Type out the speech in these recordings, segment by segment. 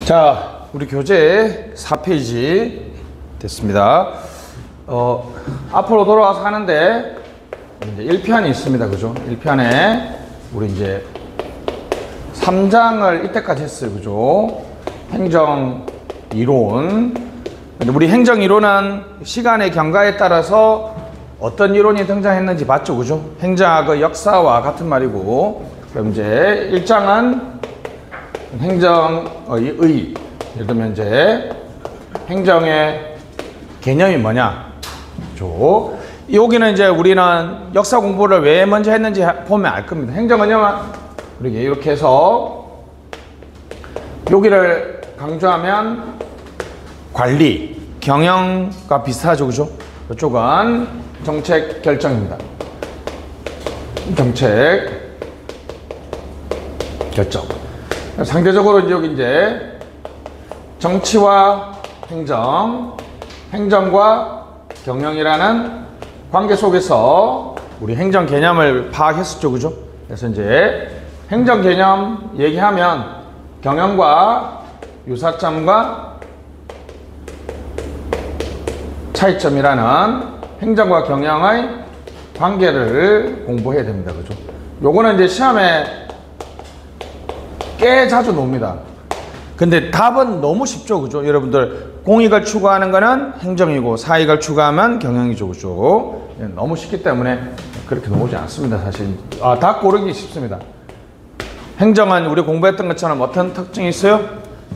자, 우리 교재 4페이지 됐습니다. 앞으로 돌아와서 하는데 이제 1편이 있습니다. 그죠? 1편에 우리 이제 3장을 이때까지 했어요. 그죠? 행정 이론. 우리 행정 이론은 시간의 경과에 따라서 어떤 이론이 등장했는지 봤죠. 그죠? 행정학의 역사와 같은 말이고. 그럼 이제 1장은 행정의 예를 들면 이제 행정의 개념이 뭐냐. 그죠? 여기는 이제 우리는 역사 공부를 왜 먼저 했는지 보면 알 겁니다. 행정은 우리 이렇게 해서 여기를 강조하면 관리, 경영과 비슷하죠. 그죠? 이쪽은 정책 결정입니다. 정책 결정. 상대적으로 이제 여기 이제 정치와 행정, 행정과 경영이라는 관계 속에서 우리 행정 개념을 파악했었죠. 그죠? 그래서 이제 행정 개념 얘기하면 경영과 유사점과 차이점이라는 행정과 경영의 관계를 공부해야 됩니다. 그죠? 요거는 이제 시험에 꽤 자주 나옵니다. 근데 답은 너무 쉽죠. 그죠? 여러분들 공익을 추구하는 거는 행정이고 사익을 추구하면 경영이죠. 그죠? 너무 쉽기 때문에 그렇게 나오지 않습니다. 사실 다 고르기 쉽습니다. 행정은 우리 공부했던 것처럼 어떤 특징이 있어요?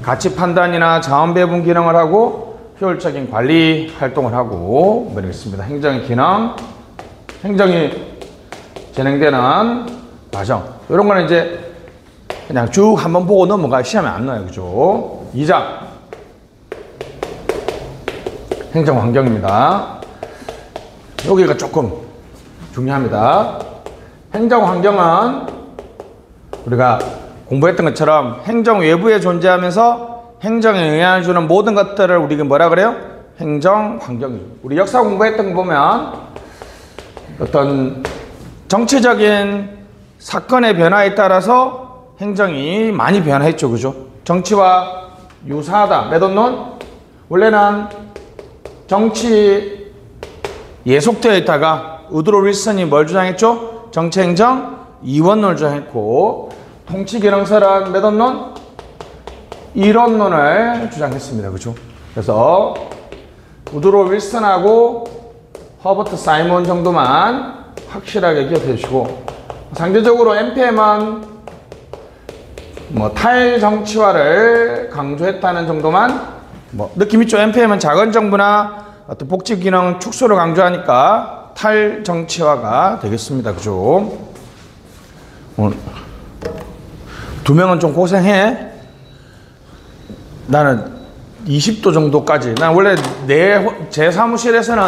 가치 판단이나 자원 배분 기능을 하고 효율적인 관리 활동을 하고 뭐 이렇습니다. 행정의 기능, 행정이 진행되는 과정. 이런 거는 이제 그냥 쭉 한번 보고 넘어가 시험에 안 나와요. 그죠? 2장 행정 환경입니다. 여기가 조금 중요합니다. 행정 환경은 우리가 공부했던 것처럼 행정 외부에 존재하면서 행정에 영향을 주는 모든 것들을 우리가 뭐라 그래요? 행정 환경이죠. 우리 역사 공부했던 거 보면 어떤 정치적인 사건의 변화에 따라서 행정이 많이 변화했죠. 그죠? 정치와 유사하다. 메돈론? 원래는 정치 예속되어 있다가 우드로 윌슨이 뭘 주장했죠? 정치행정 이원론을 주장했고, 통치기능설은 메돈론? 이론론을 주장했습니다. 그죠? 그래서 우드로 윌슨하고 허버트 사이먼 정도만 확실하게 기억해 주시고, 상대적으로 NPM은 탈정치화를 강조했다는 정도만 느낌 있죠. NPM은 작은 정부나 어떤 복지 기능 축소를 강조하니까 탈정치화가 되겠습니다. 그죠? 오늘 두 명은 좀 고생해. 나는 20도 정도까지. 난 원래 제 사무실에서는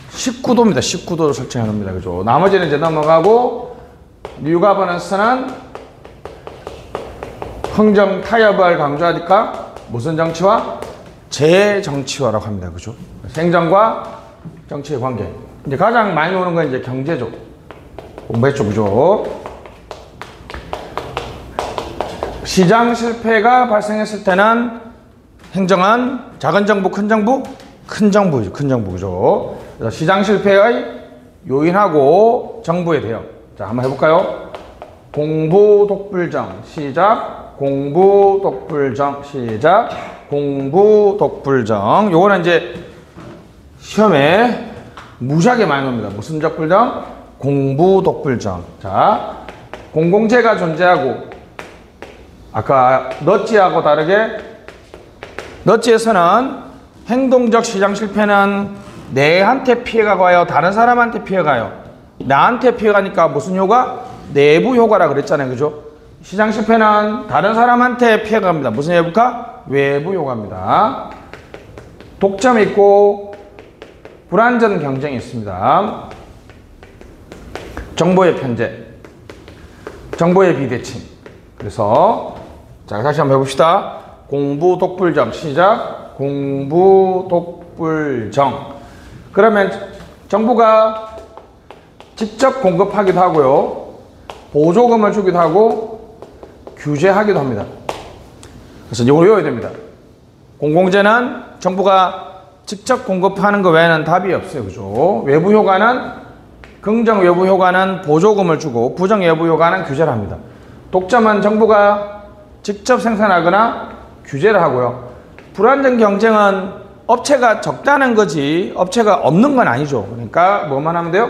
19도입니다. 19도로 설정해 놓습니다. 그죠? 나머지는 이제 넘어가고, 뉴 가버넌스는 행정 타협을 강조하니까 무슨 정치화? 재정치화라고 합니다. 그죠? 행정과 정치의 관계. 이제 가장 많이 오는 건 이제 경제죠. 공부했죠. 그죠? 시장 실패가 발생했을 때는 행정은 작은 정부, 큰 정부? 큰 정부죠. 큰 정부. 그죠? 그래서 시장 실패의 요인하고 정부에 대해. 자, 한번 해볼까요? 공부 독불정. 시작. 공부 독불정. 시작. 공부 독불정. 요거는 이제 시험에 무지하게 많이 나옵니다. 무슨 적불정? 공부 독불정. 자, 공공재가 존재하고, 아까 너찌하고 다르게 너찌에서는 행동적 시장 실패는 내한테 피해가 가요? 다른 사람한테 피해가요? 나한테 피해가니까 무슨 효과? 내부 효과라 그랬잖아요. 그죠? 시장 실패는 다른 사람한테 피해가 갑니다. 무슨 효과? 외부 효과입니다. 독점이 있고 불완전 경쟁이 있습니다. 정보의 편제, 정보의 비대칭. 그래서 자, 다시 한번 해봅시다. 공부 독불정. 시작. 공부 독불정. 그러면 정부가 직접 공급하기도 하고요, 보조금을 주기도 하고 규제하기도 합니다. 그래서 이걸 외워야 됩니다. 공공재는 정부가 직접 공급하는 것 외에는 답이 없어요. 그죠? 외부 효과는, 긍정 외부 효과는 보조금을 주고 부정 외부 효과는 규제를 합니다. 독점은 정부가 직접 생산하거나 규제를 하고요. 불안정 경쟁은 업체가 적다는 거지 업체가 없는 건 아니죠. 그러니까 뭐만 하면 돼요?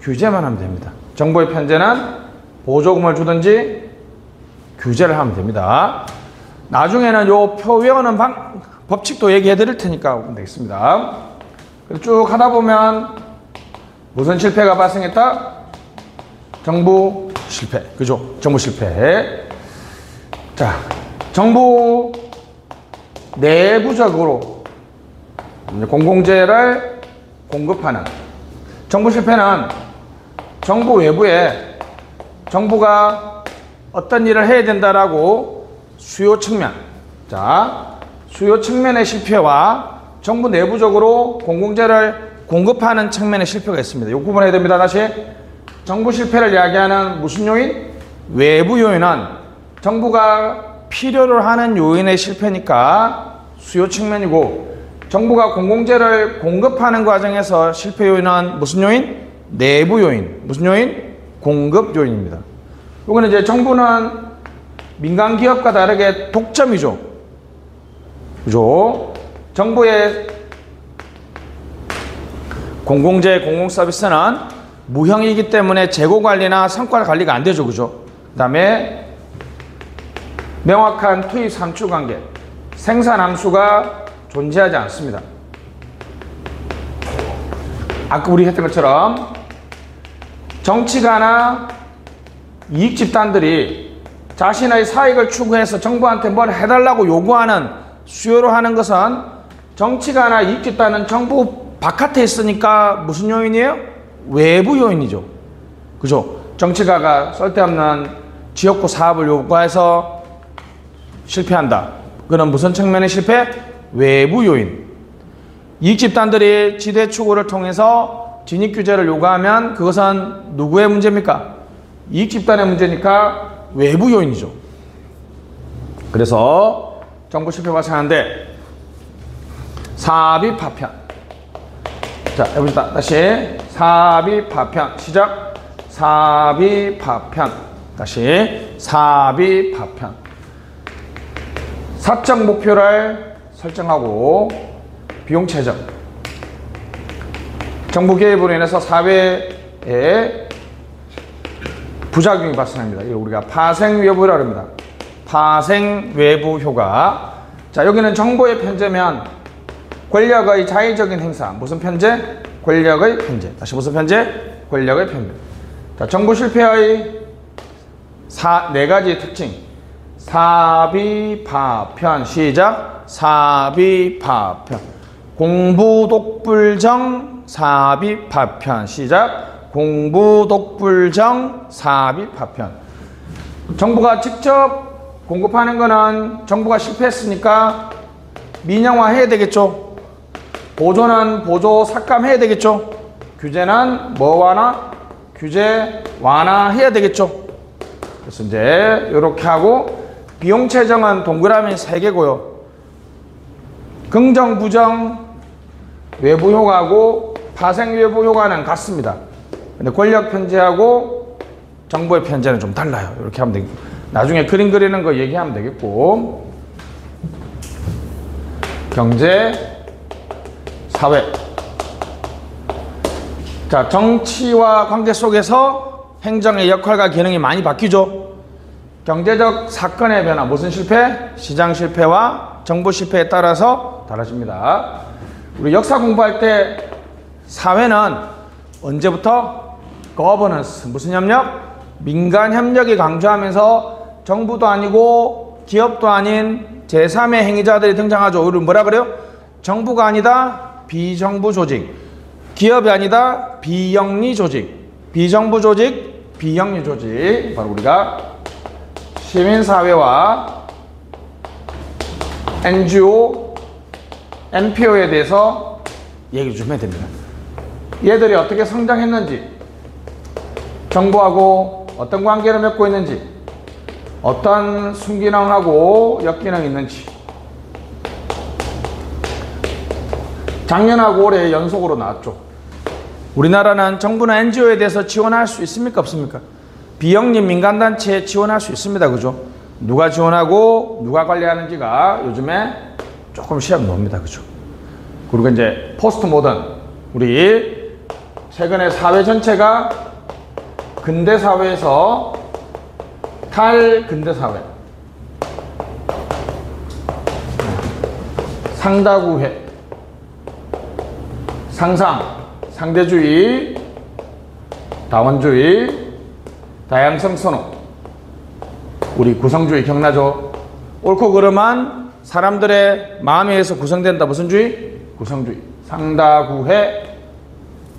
규제만 하면 됩니다. 정부의 편제는 보조금을 주든지 규제를 하면 됩니다. 나중에는 요 표 외우는 법칙도 얘기해 드릴 테니까 보면 되겠습니다. 쭉 하다 보면 무슨 실패가 발생했다? 정부 실패. 그죠? 정부 실패. 자, 정부 내부적으로 공공재를 공급하는 정부 실패는 정부 외부에 정부가 어떤 일을 해야 된다라고 수요 측면, 자, 수요 측면의 실패와 정부 내부적으로 공공재를 공급하는 측면의 실패가 있습니다. 이 구분해야 됩니다. 다시 정부 실패를 이야기하는 무슨 요인? 외부 요인은 정부가 필요로 하는 요인의 실패니까 수요 측면이고, 정부가 공공재를 공급하는 과정에서 실패 요인은 무슨 요인? 내부 요인. 무슨 요인? 공급 요인입니다. 이거는 이제 정부는 민간 기업과 다르게 독점이죠. 그죠? 정부의 공공재 공공 서비스는 무형이기 때문에 재고 관리나 성과 관리가 안 되죠. 그죠? 그 다음에 명확한 투입 산출 관계, 생산 함수가 존재하지 않습니다. 아까 우리 했던 것처럼 정치가나 이익 집단들이 자신의 사익을 추구해서 정부한테 뭘 해달라고 요구하는 수요로 하는 것은, 정치가나 이익 집단은 정부 바깥에 있으니까 무슨 요인이에요? 외부 요인이죠. 그죠? 정치가가 쓸데없는 지역구 사업을 요구해서 실패한다. 그건 무슨 측면의 실패? 외부 요인. 이익 집단들이 지대 추구를 통해서 진입 규제를 요구하면 그것은 누구의 문제입니까? 이익 집단의 문제니까 외부 요인이죠. 그래서 정부 실패 발생하는데 사비 파편. 자, 해봅시다. 다시 사비 파편. 시작. 사비 파편. 다시 사비 파편. 사적 목표를 설정하고 비용 최적. 정부 개입으로 인해서 사회에 부작용이 발생합니다. 이거 우리가 파생 외부라고 합니다. 파생 외부 효과. 자, 여기는 정보의 편제면 권력의 자의적인 행사. 무슨 편제? 권력의 편제. 다시 무슨 편제? 권력의 편제. 자, 정부 실패의 네 가지 특징. 사비파편. 시작. 사비파편. 공부독불정 사비파편. 시작. 공부독불정 사비파편. 정부가 직접 공급하는 거는 정부가 실패했으니까 민영화해야 되겠죠. 보조는 보조 삭감해야 되겠죠. 규제는 뭐 완화? 규제 완화해야 되겠죠. 그래서 이제 이렇게 하고, 비용 최정은 동그라미 3개고요. 긍정, 부정, 외부 효과하고 파생 외부 효과는 같습니다. 근데 권력 편제하고 정부의 편제는 좀 달라요. 이렇게 하면 되겠고, 나중에 그림 그리는 거 얘기하면 되겠고, 경제, 사회. 자, 정치와 관계 속에서 행정의 역할과 기능이 많이 바뀌죠. 경제적 사건의 변화, 무슨 실패? 시장 실패와 정부 실패에 따라서 달라집니다. 우리 역사 공부할 때 사회는 언제부터? 거버넌스, 무슨 협력? 민간 협력이 강조하면서 정부도 아니고 기업도 아닌 제3의 행위자들이 등장하죠. 우리 뭐라 그래요? 정부가 아니다 비정부 조직, 기업이 아니다 비영리 조직, 비정부 조직, 비영리 조직. 바로 우리가 시민사회와 NGO, NPO에 대해서 얘기 좀 해야 됩니다. 얘들이 어떻게 성장했는지, 정부하고 어떤 관계를 맺고 있는지, 어떤 순기능하고 역기능이 있는지. 작년하고 올해 연속으로 나왔죠. 우리나라는 정부나 NGO에 대해서 지원할 수 있습니까? 없습니까? 비영리 민간단체에 지원할 수 있습니다. 그죠? 누가 지원하고 누가 관리하는지가 요즘에 조금 시험 나옵니다. 그죠? 그리고 이제 포스트 모던. 우리 최근에 사회 전체가 근대 사회에서 탈근대 사회. 상다구회. 상상, 상대주의, 다원주의, 다양성 선호. 우리 구성주의 기억나죠? 옳고 그름한 사람들의 마음에 의해서 구성된다. 무슨 주의? 구성주의. 상다구회,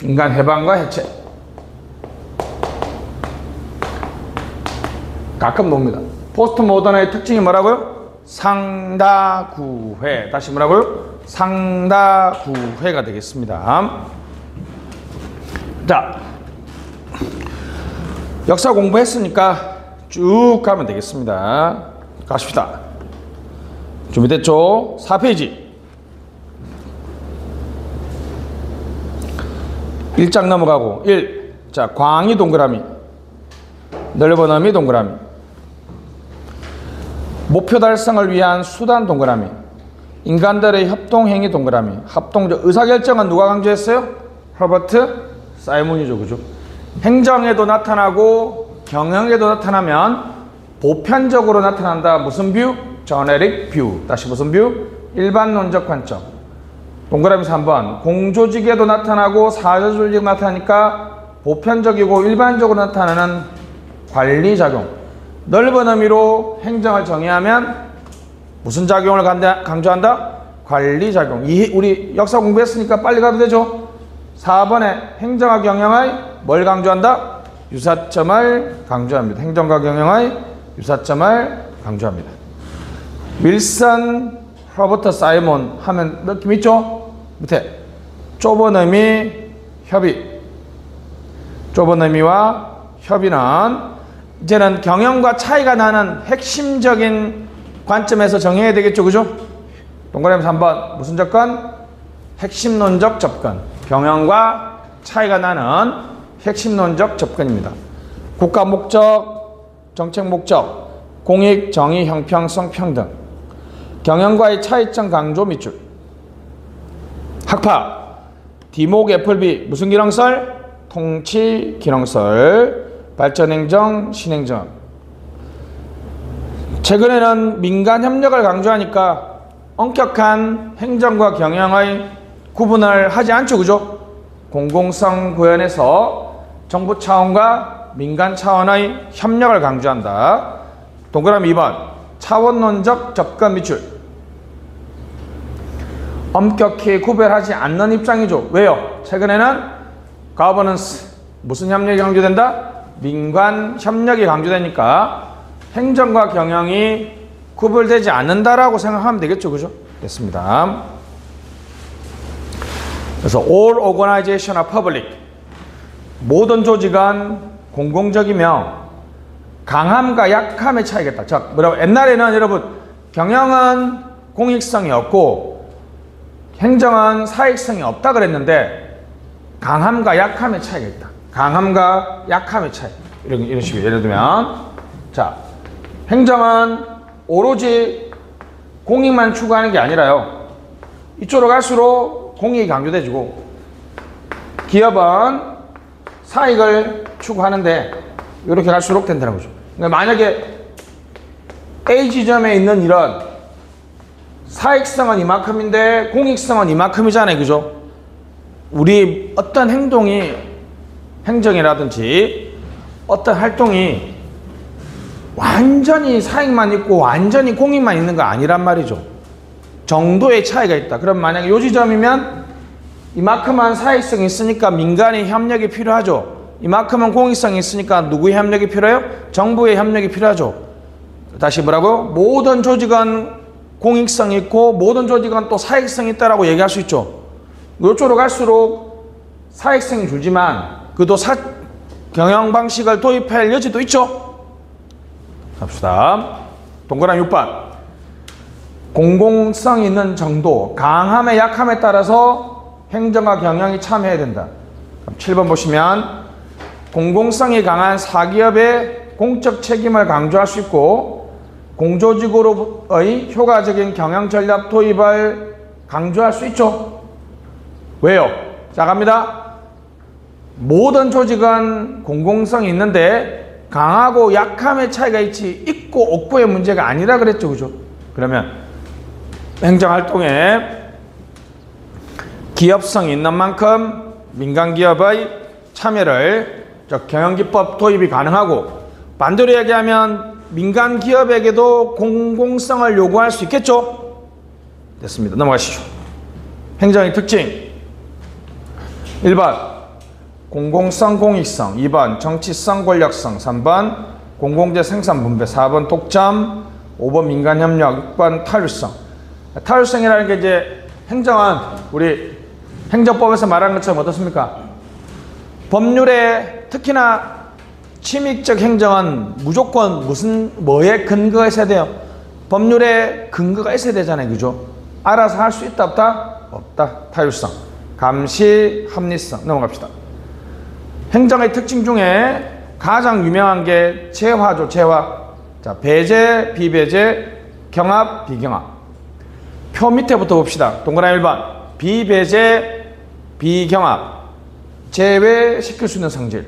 인간 해방과 해체. 가끔 놉니다. 포스트 모던의 특징이 뭐라고요? 상다구회. 다시 뭐라고요? 상다구회가 되겠습니다. 자, 역사 공부했으니까 쭉 가면 되겠습니다. 가십시다. 준비됐죠? 4페이지. 1장 넘어가고 1. 자, 광이 동그라미, 넓은 어미 동그라미, 목표 달성을 위한 수단 동그라미, 인간들의 협동행위 동그라미. 합동적 의사결정은 누가 강조했어요? 허버트 사이먼이죠. 그죠? 행정에도 나타나고 경영에도 나타나면 보편적으로 나타난다. 무슨 뷰? 제너릭 뷰. 다시 무슨 뷰? 일반론적 관점. 동그라미 3번. 공조직에도 나타나고 사회조직에도 나타나니까 보편적이고 일반적으로 나타나는 관리작용. 넓은 의미로 행정을 정의하면 무슨 작용을 강조한다? 관리작용. 우리 역사 공부했으니까 빨리 가도 되죠? 4번에 행정과 경영의 뭘 강조한다? 유사점을 강조합니다. 행정과 경영의 유사점을 강조합니다. 윌슨, 허버트, 사이먼 하면 느낌 있죠? 밑에 좁은 의미, 협의. 좁은 의미와 협의는 이제는 경영과 차이가 나는 핵심적인 관점에서 정해야 되겠죠. 그죠? 동그라미 3번. 무슨 접근? 핵심론적 접근. 경영과 차이가 나는 핵심론적 접근입니다. 국가 목적, 정책 목적, 공익, 정의, 형평성, 평등. 경영과의 차이점 강조 밑줄. 학파. 디목 애플비. 무슨 기능설? 통치 기능설. 발전행정, 신행정. 최근에는 민간 협력을 강조하니까 엄격한 행정과 경영의 구분을 하지 않죠. 그죠? 공공성 구현에서 정부 차원과 민간 차원의 협력을 강조한다. 동그라미 2번. 차원론적 접근 밑줄. 엄격히 구별하지 않는 입장이죠. 왜요? 최근에는 가버넌스. 무슨 협력이 강조된다? 민관 협력이 강조되니까 행정과 경영이 구별되지 않는다라고 생각하면 되겠죠. 그죠? 됐습니다. 그래서 all organization are public. 모든 조직은 공공적이며 강함과 약함의 차이겠다. 자, 뭐라고? 옛날에는 여러분 경영은 공익성이 없고 행정은 사익성이 없다 그랬는데 강함과 약함의 차이가 있다. 강함과 약함의 차이. 이런 식으로 예를 들면 자, 행정은 오로지 공익만 추구하는 게 아니라요. 이쪽으로 갈수록 공익이 강조돼지고 기업은 사익을 추구하는데 이렇게 갈수록 된다는 거죠. 그러니까 만약에 A 지점에 있는 일은 사익성은 이만큼인데 공익성은 이만큼이잖아요. 그죠? 우리 어떤 행동이 행정이라든지 어떤 활동이 완전히 사익만 있고 완전히 공익만 있는 거 아니란 말이죠. 정도의 차이가 있다. 그럼 만약에 요 지점이면 이만큼만 사익성이 있으니까 민간의 협력이 필요하죠. 이만큼은 공익성이 있으니까 누구의 협력이 필요해요? 정부의 협력이 필요하죠. 다시 뭐라고요? 모든 조직은 공익성이 있고 모든 조직은 또 사익성이 있다라고 얘기할 수 있죠. 이쪽으로 갈수록 사익성이 줄지만 그래도 경영 방식을 도입할 여지도 있죠. 갑시다. 동그라미 6번. 공공성 있는 정도, 강함에 약함에 따라서 행정과 경영이 참여해야 된다. 7번 보시면 공공성이 강한 사기업의 공적 책임을 강조할 수 있고 공조직으로의 효과적인 경영 전략 도입을 강조할 수 있죠. 왜요? 자, 갑니다. 모든 조직은 공공성이 있는데 강하고 약함의 차이가 있고 없고의 문제가 아니라 그랬죠. 그죠? 그러면 행정활동에 기업성이 있는 만큼 민간기업의 참여를 경영기법 도입이 가능하고 반대로 얘기하면 민간기업에게도 공공성을 요구할 수 있겠죠? 됐습니다. 넘어가시죠. 행정의 특징 1번 공공성, 공익성 2번 정치성, 권력성 3번 공공재 생산 분배 4번 독점 5번 민간협력 6번 타율성. 타율성이라는 게 이제 행정은 우리 행정법에서 말하는 것처럼 어떻습니까? 법률에 특히나 침익적 행정은 무조건 뭐에 근거가 있어야 돼요? 법률에 근거가 있어야 되잖아요. 그죠? 알아서 할 수 있다 없다? 없다. 타율성. 감시, 합리성. 넘어갑시다. 행정의 특징 중에 가장 유명한 게 재화죠. 재화. 자, 배제, 비배제, 경합, 비경합. 표 밑에부터 봅시다. 동그라미 1번. 비배제, 비경합. 제외시킬 수 있는 성질.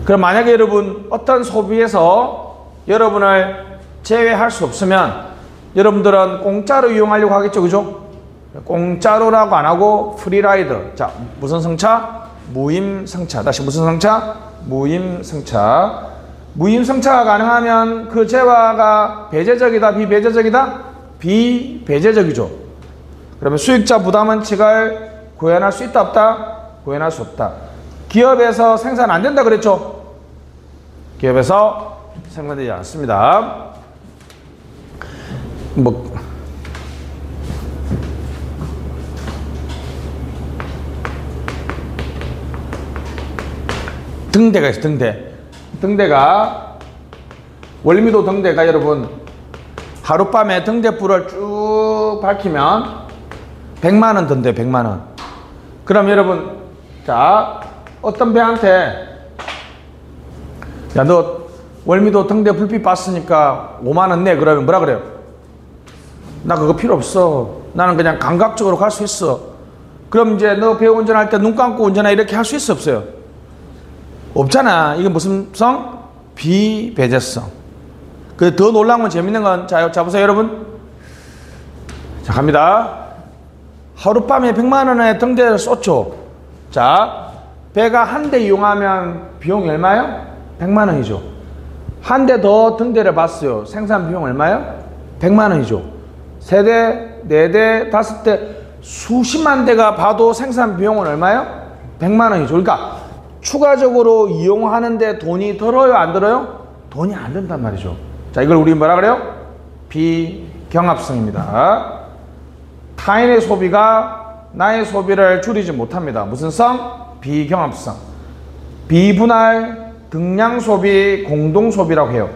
그럼 만약에 여러분 어떤 소비에서 여러분을 제외할 수 없으면 여러분들은 공짜로 이용하려고 하겠죠. 그죠? 공짜로라고 안 하고 프리라이더. 자, 무슨 성차? 무임승차. 다시 무슨 승차? 무임승차. 무임승차가 가능하면 그 재화가 배제적이다, 비배제적이다? 비배제적이죠. 그러면 수익자 부담원칙을 구현할 수 있다 없다? 구현할 수 없다. 기업에서 생산 안 된다 그랬죠? 기업에서 생산되지 않습니다. 등대가 있어요. 등대가 월미도 등대가 여러분 하룻밤에 등대불을 쭉 밝히면 100만원 든대요. 100만원. 그럼 여러분 자 어떤 배한테 야 너 월미도 등대 불빛 봤으니까 5만원 내. 그러면 뭐라 그래요? 나 그거 필요 없어. 나는 그냥 감각적으로 갈 수 있어. 그럼 이제 너 배우 운전할 때 눈 감고 운전해 이렇게 할 수 있어 없어요? 없잖아. 이건 무슨 성? 비배제성. 근데 더 놀라운 건 재밌는 건 자 보세요 여러분. 자 갑니다. 하룻밤에 100만원의 등대를 쏟죠. 자 배가 한 대 이용하면 비용이 얼마요? 100만원이죠. 한 대 더 등대를 봤어요. 생산 비용 얼마요? 100만원이죠. 3대, 4대, 5대 수십만 대가 봐도 생산 비용은 얼마요? 100만원이죠. 그러니까 추가적으로 이용하는데 돈이 들어요? 안 들어요? 돈이 안 든단 말이죠. 자, 이걸 우리 뭐라 그래요? 비경합성입니다. 타인의 소비가 나의 소비를 줄이지 못합니다. 무슨 성? 비경합성. 비분할, 등량 소비, 공동 소비라고 해요.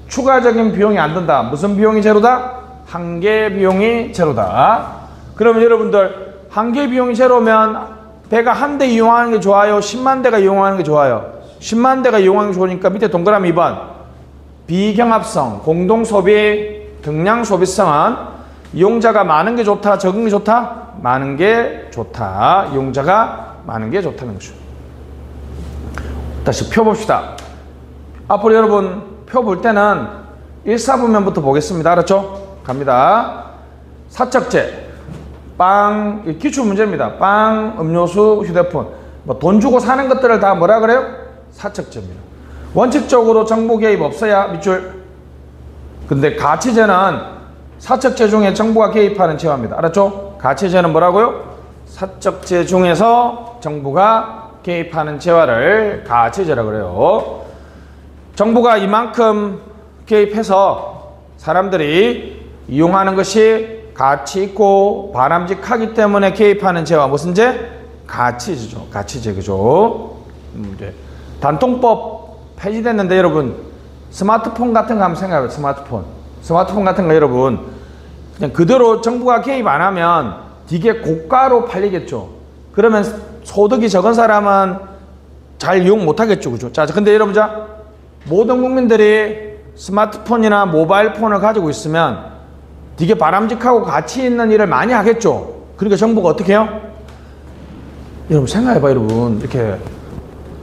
추가적인 비용이 안 든다. 무슨 비용이 제로다? 한계 비용이 제로다. 그러면 여러분들 한계 비용이 제로면 배가 한 대 이용하는 게 좋아요? 10만 대가 이용하는 게 좋아요? 10만 대가 이용하는 게 좋으니까 밑에 동그라미 2번 비경합성, 공동소비, 등량소비성은 이용자가 많은 게 좋다, 적은 게 좋다? 많은 게 좋다. 이용자가 많은 게 좋다는 거죠. 다시 표 봅시다. 앞으로 여러분 표 볼 때는 1사분면부터 보겠습니다. 알았죠? 갑니다. 사적재 빵, 기출문제입니다. 빵, 음료수, 휴대폰. 뭐 돈 주고 사는 것들을 다 뭐라 그래요? 사적재입니다. 원칙적으로 정부 개입 없어야 밑줄. 근데 가치재는 사적재 중에 정부가 개입하는 재화입니다. 알았죠? 가치재는 뭐라고요? 사적재 중에서 정부가 개입하는 재화를 가치재라고 그래요. 정부가 이만큼 개입해서 사람들이 이용하는 것이 가치 있고 바람직하기 때문에 개입하는 재화 무슨 재? 가치재죠. 가치재. 그죠? 이제 단통법 폐지됐는데 여러분 스마트폰 같은 거 한번 생각해봐요. 스마트폰 같은 거 여러분 그냥 그대로 정부가 개입 안 하면 되게 고가로 팔리겠죠. 그러면 소득이 적은 사람은 잘 이용 못 하겠죠. 그죠? 자, 근데 여러분, 자, 모든 국민들이 스마트폰이나 모바일 폰을 가지고 있으면 되게 바람직하고 가치 있는 일을 많이 하겠죠. 그러니까 정부가 어떻게 해요? 여러분, 생각해봐, 여러분. 이렇게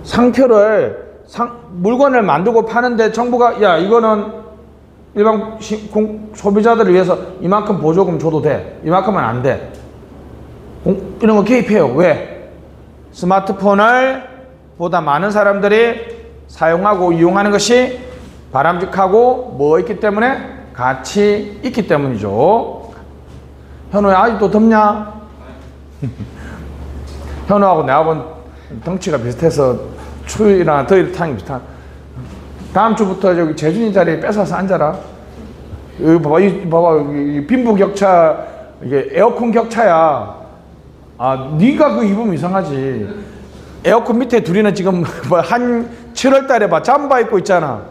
상표를, 물건을 만들고 파는데 정부가, 야, 이거는 일반 소비자들을 위해서 이만큼 보조금 줘도 돼. 이만큼은 안 돼. 이런 거 개입해요. 왜? 스마트폰을 보다 많은 사람들이 사용하고 이용하는 것이 바람직하고 뭐 있기 때문에? 가치 있기 때문이죠. 현우야, 아직도 덥냐? 현우하고 내하고는 덩치가 비슷해서 추위나 더위를 타는 게 비슷한. 다음 주부터 저기 재준이 자리에 뺏어서 앉아라. 여기 봐봐, 이 빈부격차, 이게 에어컨 격차야. 아, 네가 그 입으면 이상하지. 에어컨 밑에 둘이는 지금 한 7월 달에 잠바 입고 있잖아.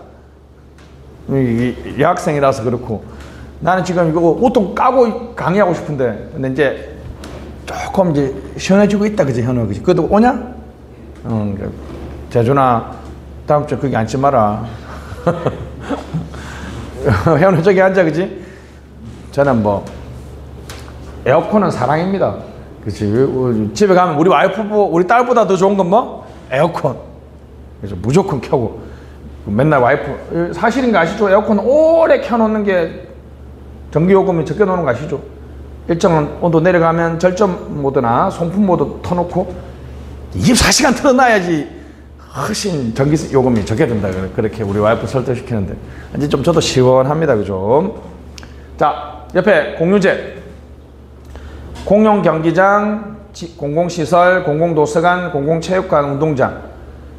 여학생이라서 그렇고. 나는 지금 이거 옷통 까고 강의하고 싶은데. 근데 이제 조금 이제 시원해지고 있다, 그지, 현우? 그지? 그것도 오냐? 재준아, 다음 주에 거기 앉지 마라. 현우 저기 앉아, 그지? 저는 뭐, 에어컨은 사랑입니다. 그치. 집에 가면 우리 우리 딸보다 더 좋은 건 뭐? 에어컨. 그래서 무조건 켜고. 맨날 와이프. 사실인 거 아시죠? 에어컨 오래 켜놓는 게 전기요금이 적게 나오는 거 아시죠? 일정 온도 내려가면 절전 모드나 송풍 모드 터놓고 24시간 틀어놔야지 훨씬 전기요금이 적게 든다. 그렇게 우리 와이프 설득시키는데. 이제 좀 저도 시원합니다. 그죠? 자, 옆에 공유제. 공용경기장, 공공시설, 공공도서관, 공공체육관, 운동장.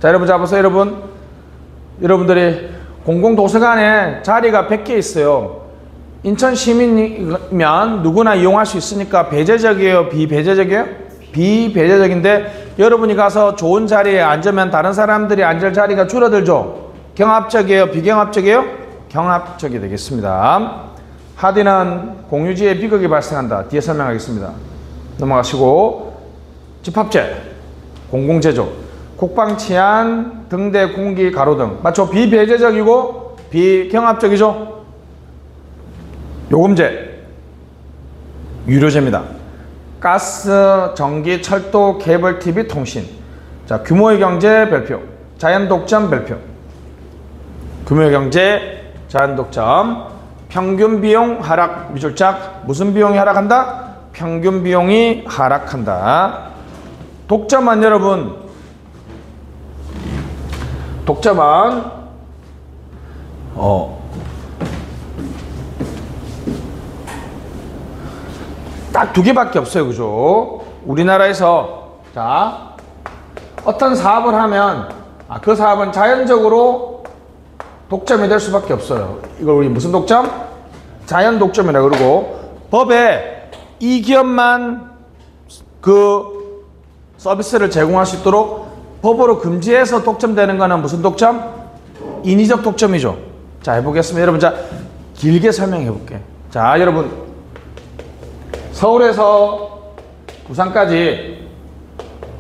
자, 여러분 잡으세요, 여러분. 여러분들이 공공도서관에 자리가 100개 있어요. 인천 시민이면 누구나 이용할 수 있으니까 배제적이에요? 비배제적이에요? 비배제적인데 여러분이 가서 좋은 자리에 앉으면 다른 사람들이 앉을 자리가 줄어들죠? 경합적이에요? 비경합적이에요? 경합적이 되겠습니다. 하디는 공유지에 비극이 발생한다. 뒤에 설명하겠습니다. 넘어가시고 집합재, 공공재조, 국방치안, 등대 공기 가로등. 맞죠? 비배제적이고 비경합적이죠? 요금제, 유료제입니다. 가스, 전기, 철도, 케이블, TV, 통신. 자, 규모의 경제 별표, 자연독점 별표. 규모의 경제, 자연독점. 평균 비용 하락 미줄짝. 무슨 비용이 하락한다? 평균 비용이 하락한다. 독점은 여러분, 독점은 딱 두 개밖에 없어요. 그죠? 우리나라에서 자, 어떤 사업을 하면 그 사업은 자연적으로 독점이 될 수밖에 없어요. 이걸 우리 무슨 독점? 자연 독점이라 그러고, 법에 이 기업만 그 서비스를 제공할 수 있도록 법으로 금지해서 독점되는 거는 무슨 독점? 인위적 독점이죠. 자, 해보겠습니다. 여러분, 자, 길게 설명해 볼게. 자, 여러분, 서울에서 부산까지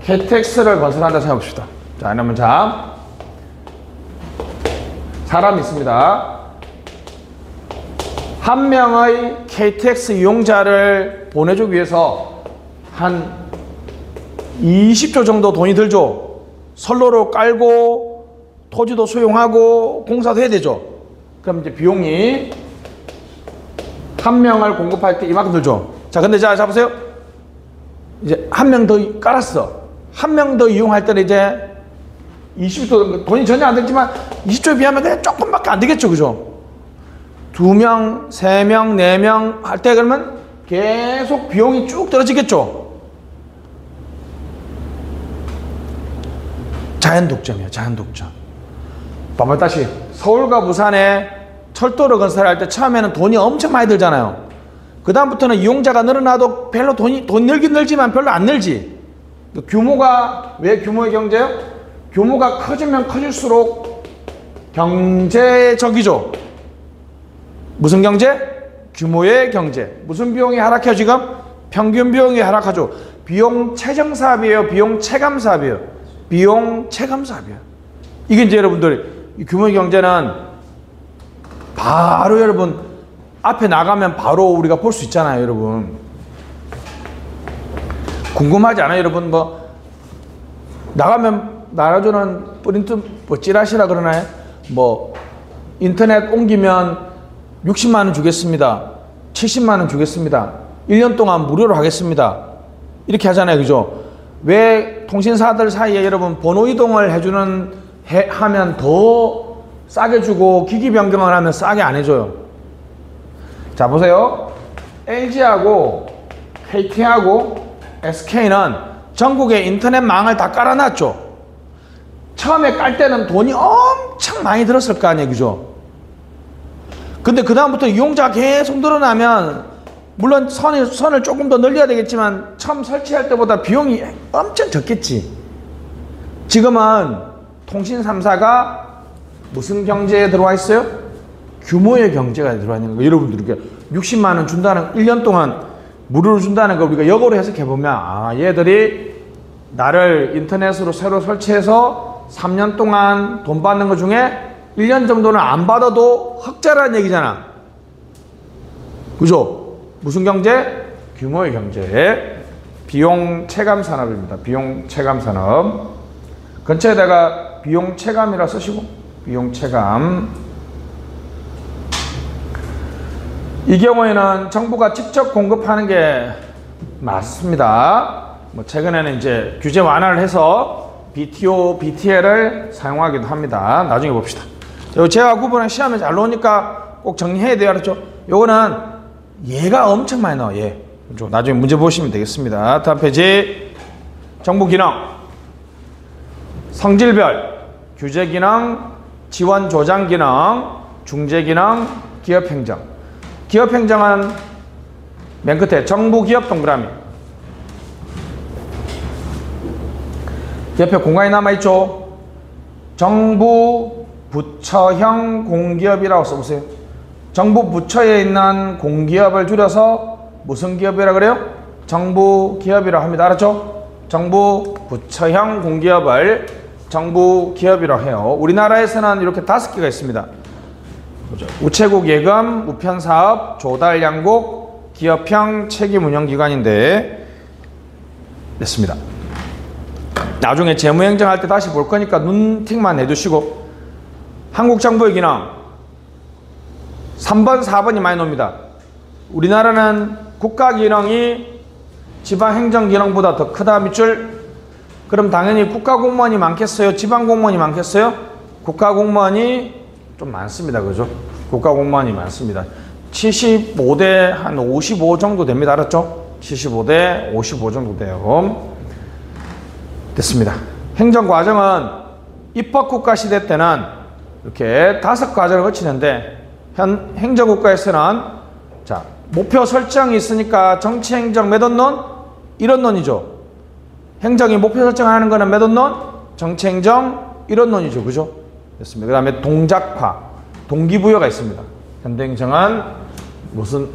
KTX를 건설한다 생각해봅시다. 자, 그러면 자, 사람이 있습니다. 한 명의 KTX 이용자를 보내주기 위해서 한 20조 정도 돈이 들죠. 선로를 깔고 토지도 수용하고 공사도 해야 되죠. 그럼 이제 비용이 한 명을 공급할 때 이만큼 들죠. 자, 근데 자, 잡으세요. 이제 한 명 더 깔았어. 한 명 더 이용할 때는 이제 20조, 돈이 전혀 안 들지만 20조에 비하면 그냥 조금밖에 안 되겠죠. 그죠? 2명, 3명, 4명 할 때 그러면 계속 비용이 쭉 떨어지겠죠. 자연독점이에요. 자연독점. 봐봐, 다시 서울과 부산에 철도를 건설할 때 처음에는 돈이 엄청 많이 들잖아요. 그 다음부터는 이용자가 늘어나도 별로 돈 늘긴 늘지만 별로 안 늘지. 규모가, 왜 규모의 경제요? 규모가 커지면 커질수록 경제적이죠. 무슨 경제? 규모의 경제. 무슨 비용이 하락해요 지금? 평균 비용이 하락하죠. 비용 채정 사업이에요? 비용 체감 사업이에요? 비용 체감 사업이에요. 이게 이제 여러분들 규모의 경제는 바로 여러분 앞에 나가면 바로 우리가 볼 수 있잖아요. 여러분 궁금하지 않아요? 여러분 뭐 나가면 나라주는 프린트 뭐 찌라시라 그러나요? 뭐 인터넷 옮기면 60만 원 주겠습니다. 70만 원 주겠습니다. 1년 동안 무료로 하겠습니다. 이렇게 하잖아요. 그죠? 왜 통신사들 사이에 여러분 번호 이동을 하면 더 싸게 주고 기기 변경을 하면 싸게 안 해줘요. 자 보세요. LG하고 KT하고 SK는 전국에 인터넷망을 다 깔아놨죠. 처음에 깔 때는 돈이 엄청 많이 들었을 거 아니에요. 그죠? 근데 그 다음부터 이용자가 계속 늘어나면 물론 선을 조금 더 늘려야 되겠지만 처음 설치할 때보다 비용이 엄청 적겠지. 지금은 통신 3사가 무슨 경제에 들어와 있어요? 규모의 경제가 들어와 있는 거예요. 여러분들 이렇게 60만 원 준다는 1년 동안 무료로 준다는 거 우리가 역으로 해석해 보면 아 얘들이 나를 인터넷으로 새로 설치해서 3년 동안 돈 받는 것 중에 1년 정도는 안 받아도 흑자라는 얘기잖아. 그죠? 무슨 경제? 규모의 경제. 비용 체감 산업입니다. 비용 체감 산업. 근처에다가 비용 체감이라 쓰시고 비용 체감. 이 경우에는 정부가 직접 공급하는 게 맞습니다. 뭐 최근에는 이제 규제 완화를 해서 BTO, BTL을 사용하기도 합니다. 나중에 봅시다. 제가 구분은 시험에 잘 나오니까 꼭 정리해야 돼요. 알았죠? 요거는 얘가 엄청 많이 나와요. 얘. 나중에 문제 보시면 되겠습니다. 다음 페이지. 정부 기능. 성질별. 규제 기능, 지원 조장 기능, 중재 기능, 기업 행정. 기업 행정은 맨 끝에 정부 기업 동그라미. 옆에 공간이 남아있죠. 정부 부처형 공기업이라고 써보세요. 정부 부처에 있는 공기업을 줄여서 무슨 기업이라 그래요? 정부 기업이라고 합니다. 알았죠? 정부 부처형 공기업을 정부 기업이라고 해요. 우리나라에서는 이렇게 5개가 있습니다. 우체국 예금, 우편사업, 조달양국, 기업형 책임운영기관인데 됐습니다. 나중에 재무행정할 때 다시 볼 거니까 눈팅만 해두시고 한국정부의 기능 3번, 4번이 많이 나옵니다. 우리나라는 국가기능이 지방행정기능보다 더 크다 밑줄. 그럼 당연히 국가공무원이 많겠어요? 지방공무원이 많겠어요? 국가공무원이 좀 많습니다. 그죠? 국가공무원이 많습니다. 75대 한 55 정도 됩니다. 알았죠? 75대 55 정도 돼요. 됐습니다. 행정과정은 입법국가 시대 때는 이렇게 5과정을 거치는데 현 행정국가에서는 자 목표 설정이 있으니까 정치행정 몇 원론? 1원론이죠. 행정이 목표 설정하는 거는 몇 원론? 정치행정 1원론이죠. 그죠? 됐습니다. 그 다음에 동작화, 동기부여가 있습니다. 현대행정은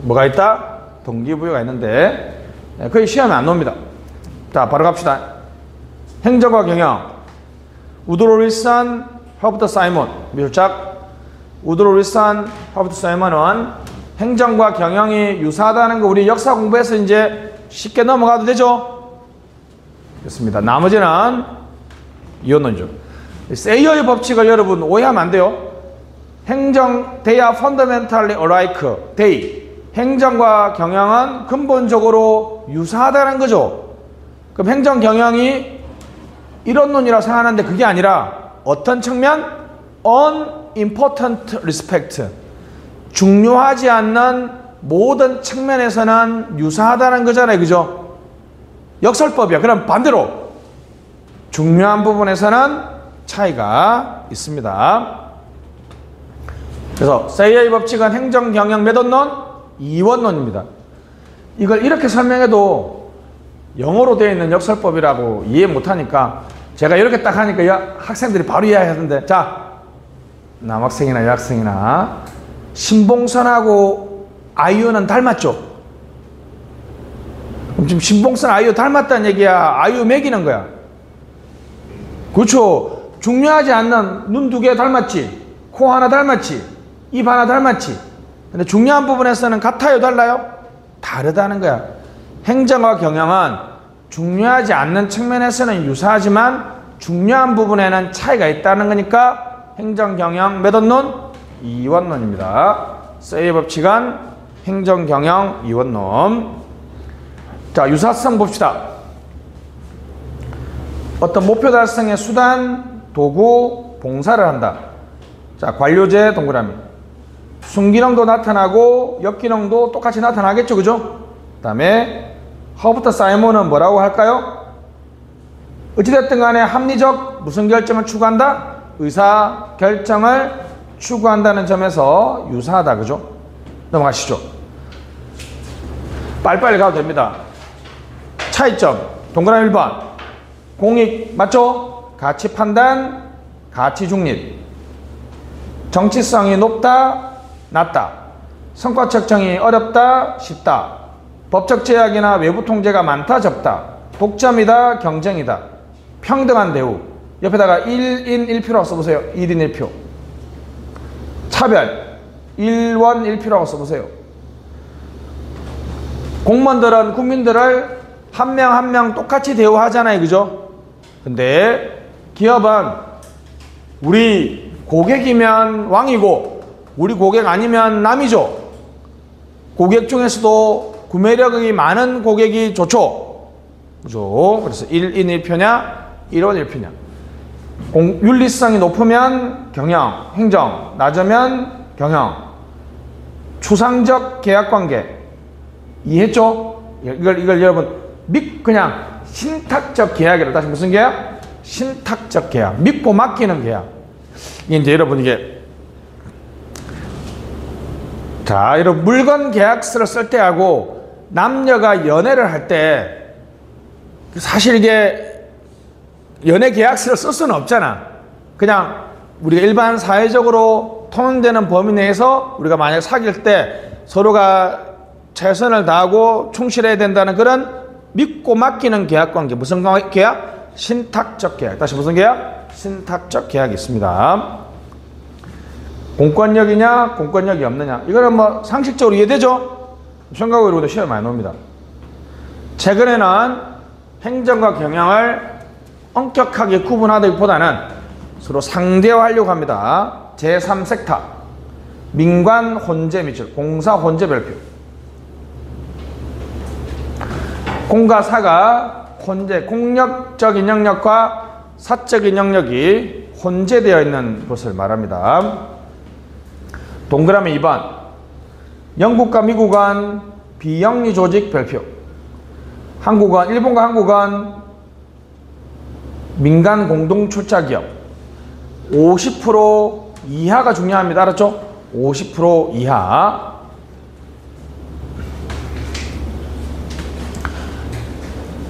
뭐가 있다? 동기부여가 있는데 거의 시험에 안 나옵니다. 자 바로 갑시다. 행정과 경영. 우드로 윌슨, 허버트 사이먼. 밀착. 우드로 윌슨, 허버트 사이먼은 행정과 경영이 유사하다는 거 우리 역사 공부해서 이제 쉽게 넘어가도 되죠? 됐습니다. 나머지는 이혼론이죠. 세이어의 법칙을 여러분 오해하면 안 돼요. 행정, they are fundamentally alike. they. 행정과 경영은 근본적으로 유사하다는 거죠. 그럼 행정 경영이 이론론이라고 생각하는데 그게 아니라 어떤 측면? unimportant respect. 중요하지 않는 모든 측면에서는 유사하다는 거잖아요. 그죠? 역설법이야. 그럼 반대로 중요한 부분에서는 차이가 있습니다. 그래서 세이어의 법칙은 행정 경영 몇 원론? 2원론입니다. 이걸 이렇게 설명해도 영어로 되어 있는 역설법이라고 이해 못하니까 제가 이렇게 딱 하니까 학생들이 바로 이해하던데 자 남학생이나 여학생이나 신봉선하고 아이유는 닮았죠? 그럼 지금 신봉선 아이유 닮았다는 얘기야? 아이유 매기는 거야? 그렇죠. 중요하지 않는 눈 두 개 닮았지? 코 하나 닮았지? 입 하나 닮았지? 근데 중요한 부분에서는 같아요? 달라요? 다르다는 거야. 행정과 경영은 중요하지 않는 측면에서는 유사하지만 중요한 부분에는 차이가 있다는 거니까 행정, 경영 몇 원론? 2원론입니다. 세이 법칙은 행정, 경영 2원론. 자, 유사성 봅시다. 어떤 목표 달성의 수단, 도구, 봉사를 한다. 자, 관료제 동그라미. 순기능도 나타나고 역기능도 똑같이 나타나겠죠, 그죠? 그 다음에 허부터 사이먼은 뭐라고 할까요? 어찌됐든 간에 합리적 무슨 결정을 추구한다? 의사 결정을 추구한다는 점에서 유사하다, 그죠? 넘어가시죠. 빨리빨리 가도 됩니다. 차이점 동그라미 1번. 공익 맞죠? 가치 판단, 가치 중립. 정치성이 높다, 낮다. 성과 측정이 어렵다, 쉽다. 법적 제약이나 외부 통제가 많다, 적다. 독점이다, 경쟁이다. 평등한 대우. 옆에다가 1인 1표라고 써보세요. 1인 1표. 차별 1원 1표라고 써보세요. 공무원들은 국민들을 한 명 한 명 똑같이 대우하잖아요, 그죠? 근데 기업은 우리 고객이면 왕이고 우리 고객 아니면 남이죠. 고객 중에서도 구매력이 많은 고객이 좋죠, 그죠? 그래서 1인 1표냐 1원 1표냐. 윤리성이 높으면 경영, 행정, 낮으면 경영. 추상적 계약관계 이해했죠? 이걸 여러분 그냥 신탁적 계약이라. 다시 무슨 계약? 신탁적 계약. 믿고 맡기는 계약. 이게 이제 여러분 이게 자, 여러분 물건 계약서를 쓸 때하고 남녀가 연애를 할 때 사실 이게 연애 계약서를 쓸 수는 없잖아. 그냥 우리가 일반 사회적으로 통용되는 범위 내에서 우리가 만약 사귈 때 서로가 최선을 다하고 충실해야 된다는 그런 믿고 맡기는 계약 관계. 무슨 계약? 신탁적 계약. 다시 무슨 계약? 신탁적 계약이 있습니다. 공권력이냐 공권력이 없느냐, 이거는 뭐 상식적으로 이해되죠? 생각으로도 시험에 많이 나옵니다. 최근에는 행정과 경영을 엄격하게 구분하기보다는 서로 상대화하려고 합니다. 제3섹터 민관 혼재 및 공사 혼재 별표. 공과 사가 혼재, 공력적인 영역과 사적인 영역이 혼재되어 있는 것을 말합니다. 동그라미 2번. 영국과 미국은 비영리 조직 별표. 한국은, 일본과 한국은 민간 공동 출자 기업 50% 이하가 중요합니다. 알았죠? 50% 이하.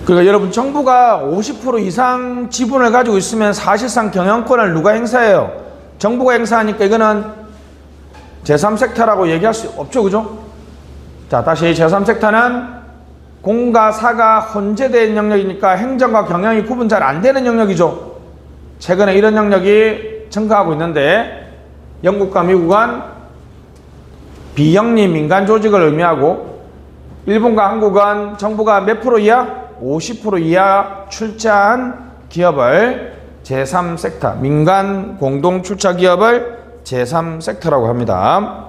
그러니까 여러분 정부가 50% 이상 지분을 가지고 있으면 사실상 경영권을 누가 행사해요? 정부가 행사하니까 이거는 제3섹터라고 얘기할 수 없죠, 그죠? 자, 다시 제3섹터는 공과 사가 혼재된 영역이니까 행정과 경영이 구분 잘 안 되는 영역이죠. 최근에 이런 영역이 증가하고 있는데 영국과 미국은 비영리 민간 조직을 의미하고 일본과 한국은 정부가 몇 프로 이하? 50% 이하 출자한 기업을 제3섹터, 민간 공동 출자 기업을 제3섹터라고 합니다.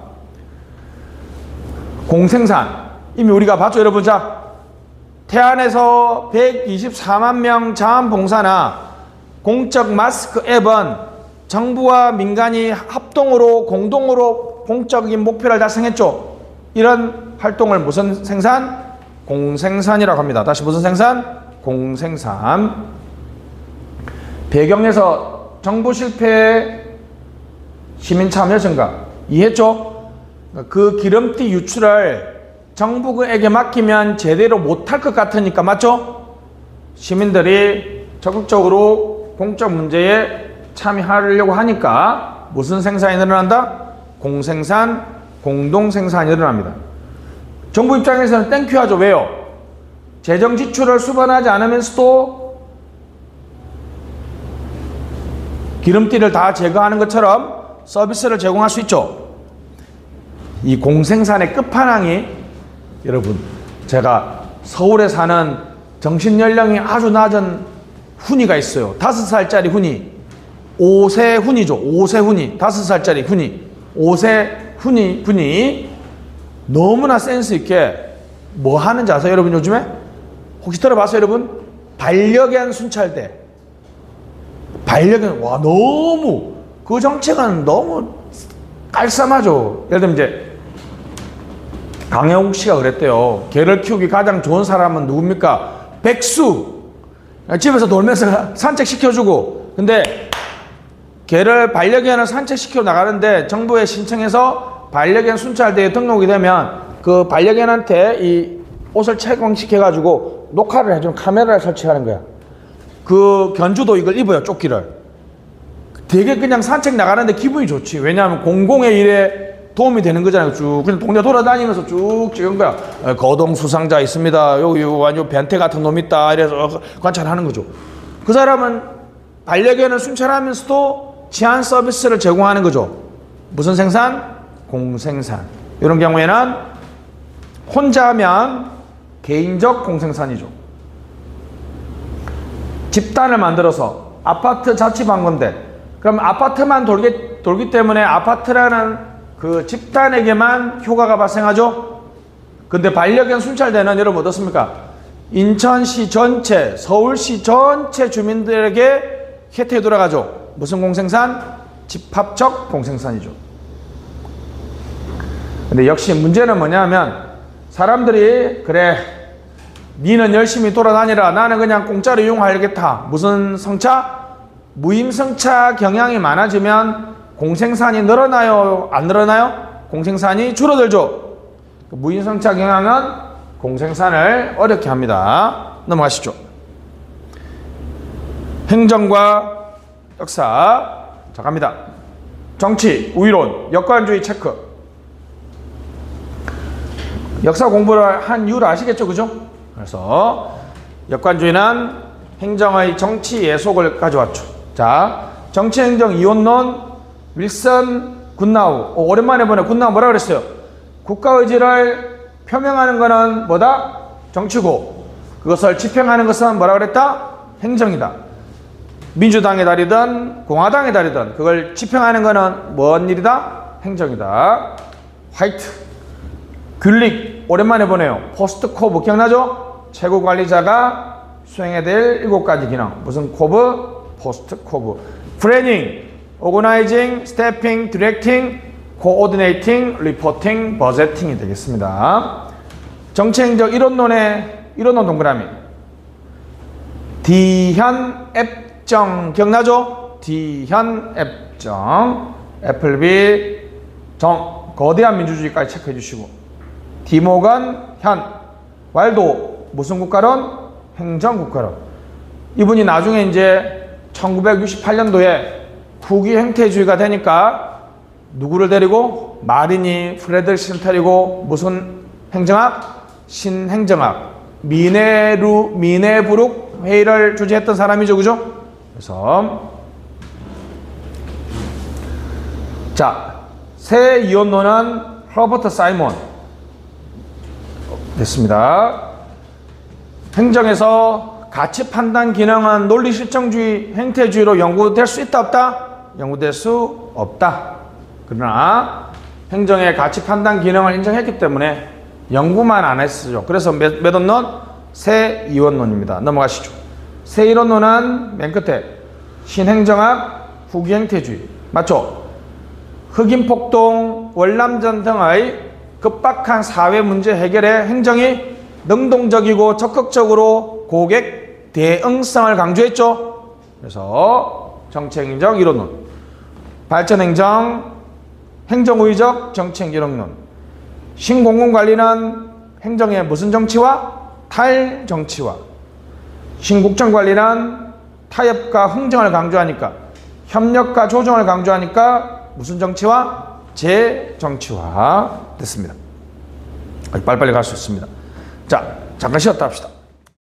공생산 이미 우리가 봤죠, 여러분. 자, 태안에서 124만 명 자원봉사나 공적 마스크 앱은 정부와 민간이 합동으로 공동으로 공적인 목표를 달성했죠. 이런 활동을 무슨 생산? 공생산이라고 합니다. 다시 무슨 생산? 공생산. 배경에서 정부 실패, 시민 참여 증가. 이해했죠? 그 기름띠 유출을 정부에게 맡기면 제대로 못할 것 같으니까, 맞죠? 시민들이 적극적으로 공적 문제에 참여하려고 하니까 무슨 생산이 늘어난다? 공생산, 공동생산이 늘어납니다. 정부 입장에서는 땡큐하죠. 왜요? 재정 지출을 수반하지 않으면서도 기름띠를 다 제거하는 것처럼 서비스를 제공할 수 있죠. 이 공생산의 끝판왕이, 여러분, 제가 서울에 사는 정신연령이 아주 낮은 훈이가 있어요. 5살짜리 훈이. 5세 훈이죠. 5세 훈이. 5살짜리 훈이. 5세 훈이 너무나 센스 있게 뭐 하는지 아세요, 여러분? 요즘에 혹시 들어봤어요, 여러분? 반려견 순찰대. 반려견, 와, 너무 그 정책은 너무 깔쌈하죠. 예를 들면 이제 강영욱 씨가 그랬대요. 개를 키우기 가장 좋은 사람은 누굽니까? 백수. 집에서 놀면서 산책시켜주고. 근데 개를, 반려견을 산책시켜 나가는데 정부에 신청해서 반려견 순찰대에 등록이 되면 그 반려견한테 이 옷을 착용시켜가지고 녹화를 해주는 카메라를 설치하는 거야. 그 견주도 이걸 입어요, 조끼를. 되게 그냥 산책 나가는데 기분이 좋지. 왜냐하면 공공의 일에 도움이 되는 거잖아요. 쭉 그냥 동네 돌아다니면서 쭉 찍은 거야. 거동 수상자 있습니다. 여기 완전 변태 같은 놈 있다. 이래서 관찰하는 거죠. 그 사람은 반려견을 순찰하면서도 치안 서비스를 제공하는 거죠. 무슨 생산? 공생산. 이런 경우에는 혼자 하면 개인적 공생산이죠. 집단을 만들어서 아파트 자치방건대. 그럼 아파트만 돌기 때문에 아파트라는 그 집단에게만 효과가 발생하죠. 근데 반려견 순찰대는 여러분 어떻습니까? 인천시 전체, 서울시 전체 주민들에게 혜택이 돌아가죠. 무슨 공생산? 집합적 공생산이죠. 근데 역시 문제는 뭐냐면 사람들이 그래 니는 열심히 돌아다니라 나는 그냥 공짜로 이용하겠다. 무슨 성차? 무임승차 경향이 많아지면 공생산이 늘어나요? 안 늘어나요? 공생산이 줄어들죠. 무임승차 경향은 공생산을 어렵게 합니다. 넘어가시죠. 행정과 역사. 자, 갑니다. 정치, 우위론, 역관주의 체크. 역사 공부를 한 이유를 아시겠죠? 그죠? 그래서 역관주의는 행정의 정치 예속을 가져왔죠. 자, 정치행정 이원론 윌슨 굿나우. 오랜만에 보네. 굿나우 뭐라 그랬어요? 국가의지를 표명하는 것은 뭐다? 정치고 그것을 집행하는 것은 뭐라 그랬다? 행정이다. 민주당의 다리든 공화당의 다리든 그걸 집행하는 것은 뭔 일이다? 행정이다. 화이트. 귤릭 오랜만에 보네요. 포스트 코브 기억나죠? 최고 관리자가 수행해야 될 7가지 기능. 무슨 코브? 포스트 코브. 프레닝, 오거나이징, 스태핑, 디렉팅, 코오디네이팅, 리포팅, 버제팅이 되겠습니다. 정치행정 이론론 동그라미. 디현 앱정 기억나죠? 디현 앱정. 애플비 정. 거대한 민주주의까지 체크해 주시고. 디모건 현. 왈도 무슨 국가론? 행정국가론. 이분이 나중에 이제 1968년도에 후기 행태주의가 되니까 누구를 데리고? 마리니 프레드리신테리고 무슨 행정학? 신행정학. 미네부룩 회의를 주재했던 사람이죠. 그죠? 그래서 자, 새 이원론은 허버트 사이먼 됐습니다. 행정에서 가치 판단 기능은 논리 실정주의, 행태주의로 연구될 수 있다 없다? 연구될 수 없다. 그러나 행정의 가치 판단 기능을 인정했기 때문에 연구만 안 했죠. 그래서 몇 원론? 새 이원론입니다. 넘어가시죠. 새 이론론은 맨 끝에 신행정학, 후기 행태주의. 맞죠? 흑인폭동, 월남전 등의 급박한 사회 문제 해결에 행정이 능동적이고 적극적으로 고객 대응성을 강조했죠. 그래서 정치행정 이론론, 발전행정, 행정우위적 정치행정론. 신공공관리는 행정의 무슨 정치와? 탈정치와. 신국정관리는 타협과 흥정을 강조하니까, 협력과 조정을 강조하니까 무슨 정치화? 재정치화 됐습니다. 빨리빨리 갈 수 있습니다. 자, 잠깐 쉬었다 합시다.